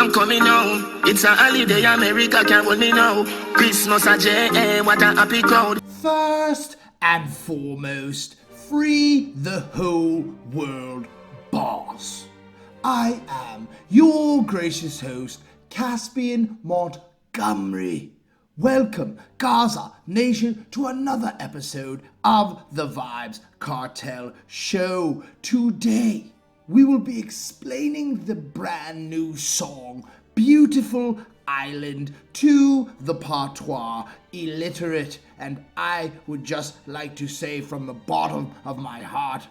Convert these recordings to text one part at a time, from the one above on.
I'm coming home. It's a holiday, America can't hold me now. Christmas a J.A., what a happy crowd. First and foremost, free the whole world boss. I am your gracious host, Caspian Montgomery. Welcome, Gaza Nation, to another episode of the Vybz Kartel Show. Today, we will be explaining the brand new song, Beautiful Island, to the patois illiterate. And I would just like to say from the bottom of my heart,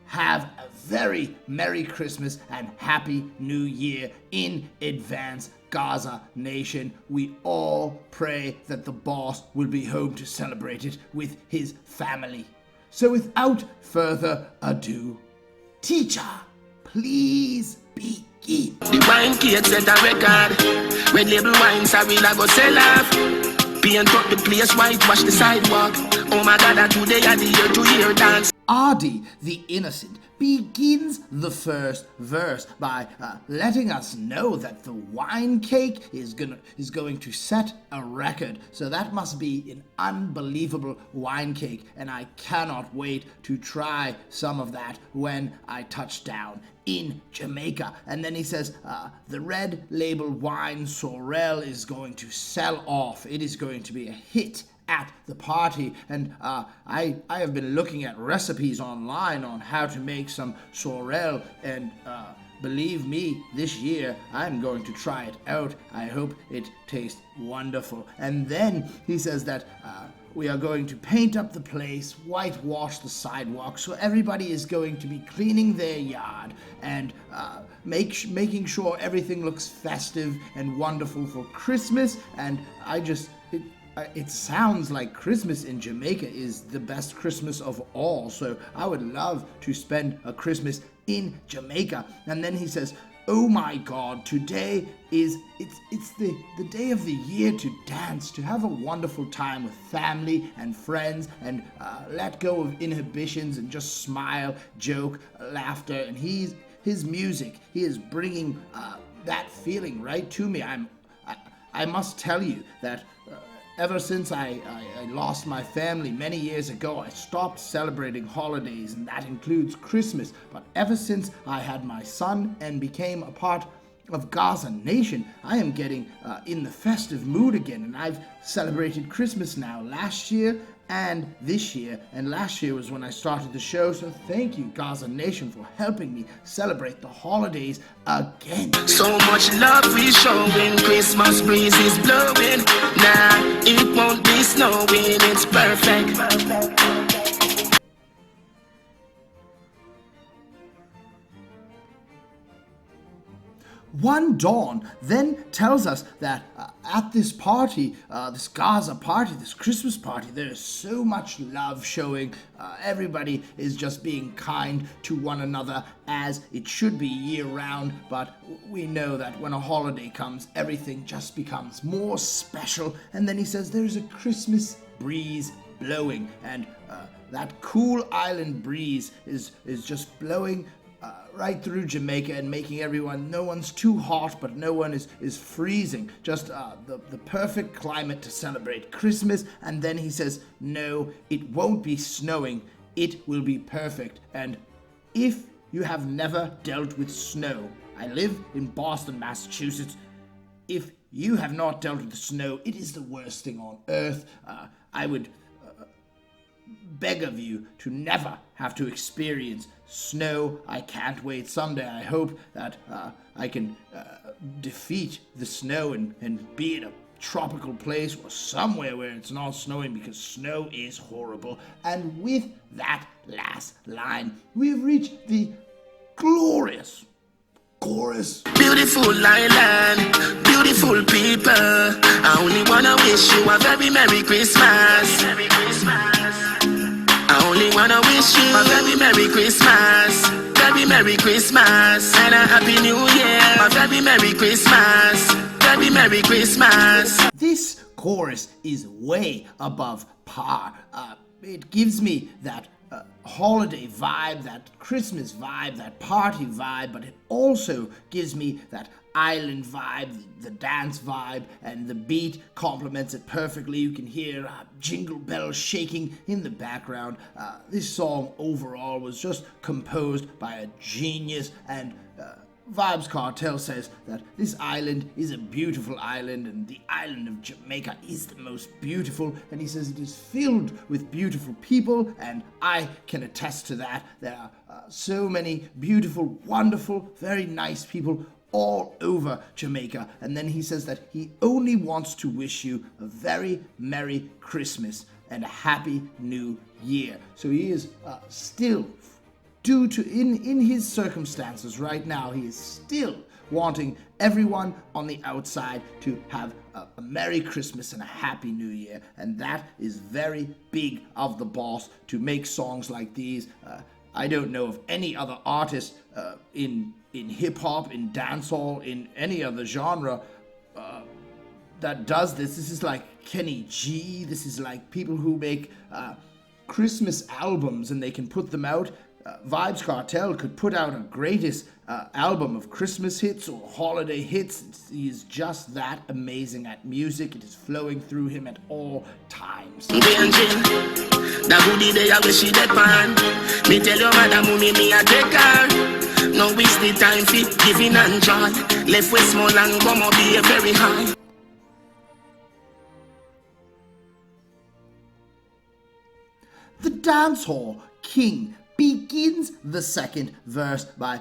have a very Merry Christmas and Happy New Year in advance, Gaza Nation. We all pray that the boss will be home to celebrate it with his family. So without further ado, teacher, please begin. The wine cake set a record. Red label wine, sorry, I go sell off. Paint up the place, whitewash the sidewalk. Oh my God, today are the year-to-year dance. Ardy the Innocent begins the first verse by letting us know that the wine cake is going to set a record. So that must be an unbelievable wine cake, and I cannot wait to try some of that when I touch down in Jamaica. And then he says the red label wine Sorel is going to sell off. It is going to be a hit at the party, and I have been looking at recipes online on how to make some sorrel, and believe me, this year I'm going to try it out. I hope it tastes wonderful. And then he says that we are going to paint up the place, whitewash the sidewalk, so everybody is going to be cleaning their yard and making sure everything looks festive and wonderful for Christmas. And it sounds like Christmas in Jamaica is the best Christmas of all, so I would love to spend a Christmas in Jamaica. And then he says, oh my God, today it's the day of the year to dance, to have a wonderful time with family and friends, and let go of inhibitions and just smile, joke, laughter. And his music, he is bringing that feeling right to me. I must tell you that ever since I lost my family many years ago, I stopped celebrating holidays, and that includes Christmas. But ever since I had my son and became a part of Gaza Nation, I am getting in the festive mood again, and I've celebrated Christmas now last year and this year, and last year was when I started the show. So thank you, Gaza Nation, for helping me celebrate the holidays again. So much love we showing, Christmas breeze is blowing. Nah, it won't be snowing, it's perfect. One Dawn then tells us that at this party, this Gaza party, this Christmas party, there is so much love showing. Everybody is just being kind to one another, as it should be year-round. But we know that when a holiday comes, everything just becomes more special. And then he says there's a Christmas breeze blowing, and that cool island breeze is just blowing right through Jamaica and making everyone, no one's too hot, but no one is freezing. Just the perfect climate to celebrate Christmas. And then he says, no, it won't be snowing. It will be perfect. And if you have never dealt with snow, I live in Boston, Massachusetts. If you have not dealt with the snow, it is the worst thing on earth. I would beg of you to never have to experience snow. I can't wait. Someday I hope that I can defeat the snow and be in a tropical place or somewhere where it's not snowing, because snow is horrible. And with that last line, we have reached the glorious chorus. Beautiful island, beautiful people. I only wanna wish you a very Merry Christmas. Merry Christmas. I only wanna wish you a very Merry Christmas. Very Merry Christmas and a Happy New Year. A very Merry Christmas. Very Merry Christmas. This chorus is way above par. It gives me that holiday vibe, that Christmas vibe, that party vibe, but it also gives me that island vibe, the dance vibe, and the beat complements it perfectly. You can hear jingle bells shaking in the background. This song overall was just composed by a genius, and Vybz Kartel says that this island is a beautiful island, and the island of Jamaica is the most beautiful, and he says it is filled with beautiful people, and I can attest to that. There are so many beautiful, wonderful, very nice people all over Jamaica. And then he says that he only wants to wish you a very Merry Christmas and a Happy New Year. So he is still, due to in his circumstances right now, he is still wanting everyone on the outside to have a Merry Christmas and a Happy New Year. And that is very big of the boss to make songs like these. I don't know of any other artist in hip-hop, in dancehall, in any other genre that does this. This is like Kenny G. This is like people who make Christmas albums and they can put them out. Vybz Kartel could put out a greatest album of Christmas hits or holiday hits. He is just that amazing at music. It is flowing through him at all times. That goodie day I wish she dead pan. Me tell your mother mommy me a take her. No waste the time for giving and joy. Left with small and come up be a very high. The dancehall king begins the second verse by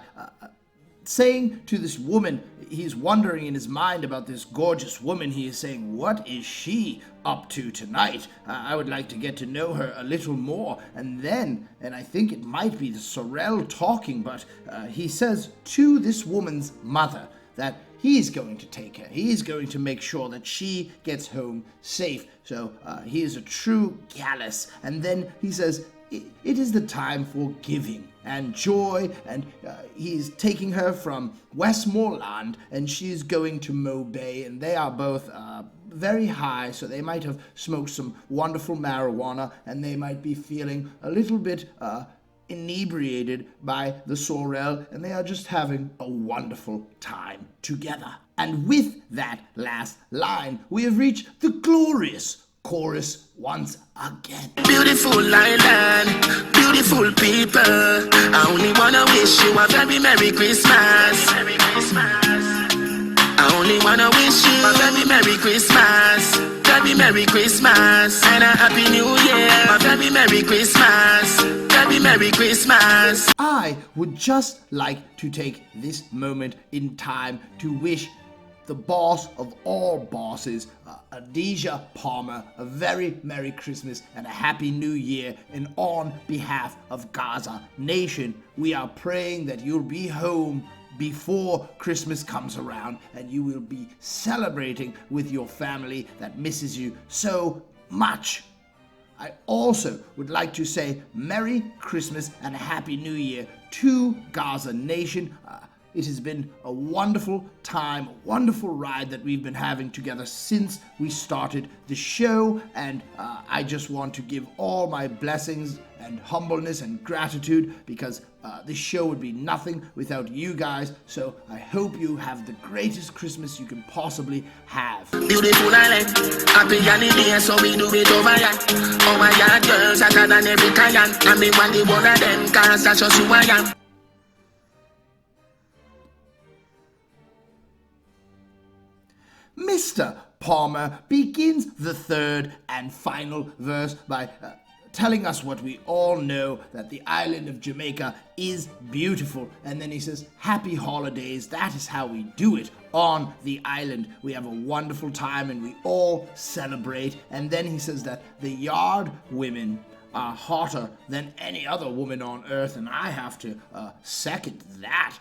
saying to this woman, he's wondering in his mind about this gorgeous woman. He is saying, what is she up to tonight? I would like to get to know her a little more. And then, and I think it might be the Sorrel talking, but he says to this woman's mother that he's going to take her. He's going to make sure that she gets home safe. So he is a true gallus. And then he says, it is the time for giving and joy, and he's taking her from Westmoreland and she's going to Mo Bay, and they are both very high, so they might have smoked some wonderful marijuana and they might be feeling a little bit inebriated by the sorrel, and they are just having a wonderful time together. And with that last line, we have reached the glorious chorus once again. Beautiful island, beautiful people. I only wanna wish you a very Merry Christmas. Merry Christmas. I only wanna wish you a very Merry Christmas. Very Merry Christmas and a Happy New Year. A very Merry Christmas. Very Merry Christmas. I would just like to take this moment in time to wish the boss of all bosses, Adidja Palmer, a very Merry Christmas and a Happy New Year. And on behalf of Gaza Nation, we are praying that you'll be home before Christmas comes around and you will be celebrating with your family that misses you so much. I also would like to say Merry Christmas and a Happy New Year to Gaza Nation. It has been a wonderful time, a wonderful ride that we've been having together since we started the show, and I just want to give all my blessings and humbleness and gratitude because this show would be nothing without you guys. So I hope you have the greatest Christmas you can possibly have. Beautiful island, happy holiday, so we do it over here. Oh my God, girls hotter than every client, and me want the one of them, cause that's just who I am. Mr. Palmer begins the third and final verse by telling us what we all know, that the island of Jamaica is beautiful. And then he says, happy holidays. That is how we do it on the island. We have a wonderful time and we all celebrate. And then he says that the yard women are hotter than any other woman on earth. And I have to second that.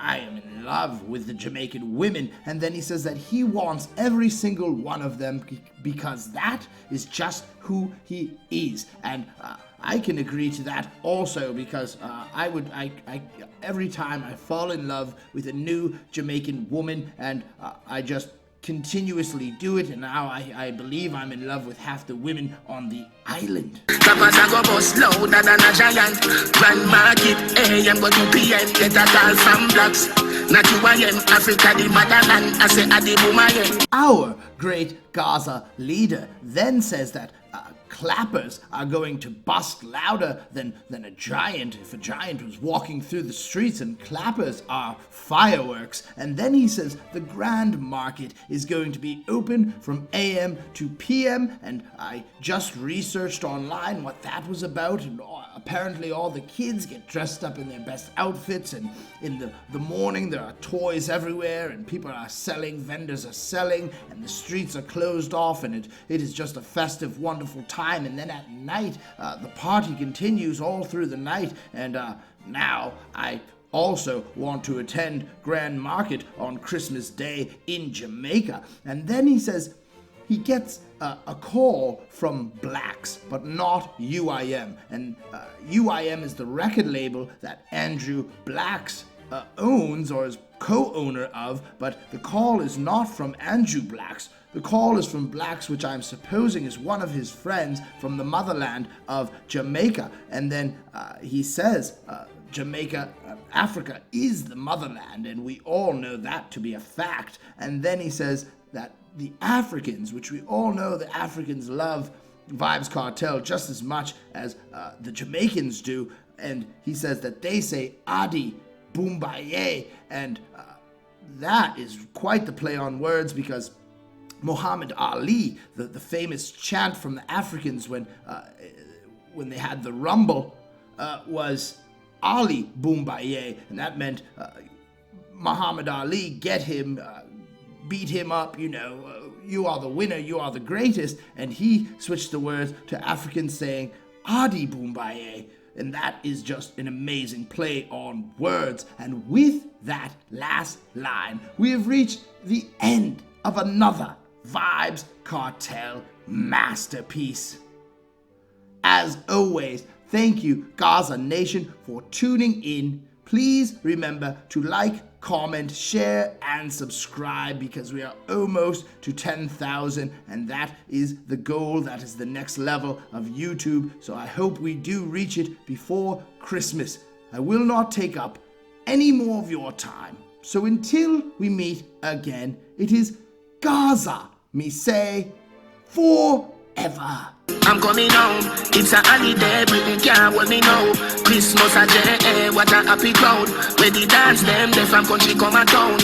I am in love with the Jamaican women. And then he says that he wants every single one of them because that is just who he is. And I can agree to that also because every time I fall in love with a new Jamaican woman and I just continuously do it, and now I believe I'm in love with half the women on the island. Tapas a go bust louder than a giant. Grand market, AM go to PM. Get a call from blacks. Not you again, Africa the motherland. I say Adi Boomayen. Our great Gaza leader then says that clappers are going to bust louder than a giant if a giant was walking through the streets, and clappers are fireworks. And then he says the grand market is going to be open from AM to PM, and I just researched online what that was about, and apparently all the kids get dressed up in their best outfits, and in the morning there are toys everywhere, and people are selling, vendors are selling, and the streets are closed off, and it is just a festive, wonderful time. And then at night, the party continues all through the night, and now I also want to attend Grand Market on Christmas Day in Jamaica. And then he says he gets a call from Blacks, but not UIM. And UIM is the record label that Andrew Blacks owns or is co-owner of, but the call is not from Andrew Blacks. The call is from Blacks, which I'm supposing is one of his friends from the motherland of Jamaica. And then he says Jamaica, Africa is the motherland, and we all know that to be a fact. And then he says that the Africans, which we all know the Africans love Vybz Kartel just as much as the Jamaicans do, and he says that they say Adi Boombaye, and that is quite the play on words, because Muhammad Ali, the famous chant from the Africans when they had the rumble, was Ali Boombaye, and that meant Muhammad Ali, get him, beat him up, you are the winner, you are the greatest, and he switched the words to Africans saying Adi Boombaye, and that is just an amazing play on words. And with that last line, we have reached the end of another Vybz Kartel masterpiece. As always, thank you, Gaza Nation, for tuning in. Please remember to like, comment, share, and subscribe, because we are almost to 10,000, and that is the goal. That is the next level of YouTube. So I hope we do reach it before Christmas. I will not take up any more of your time. So until we meet again, it is Gaza, me say, forever. I'm coming home, it's a holiday, Britain can't hold me now. Christmas a day, what a happy crowd. Where the dance them, they from country come a town.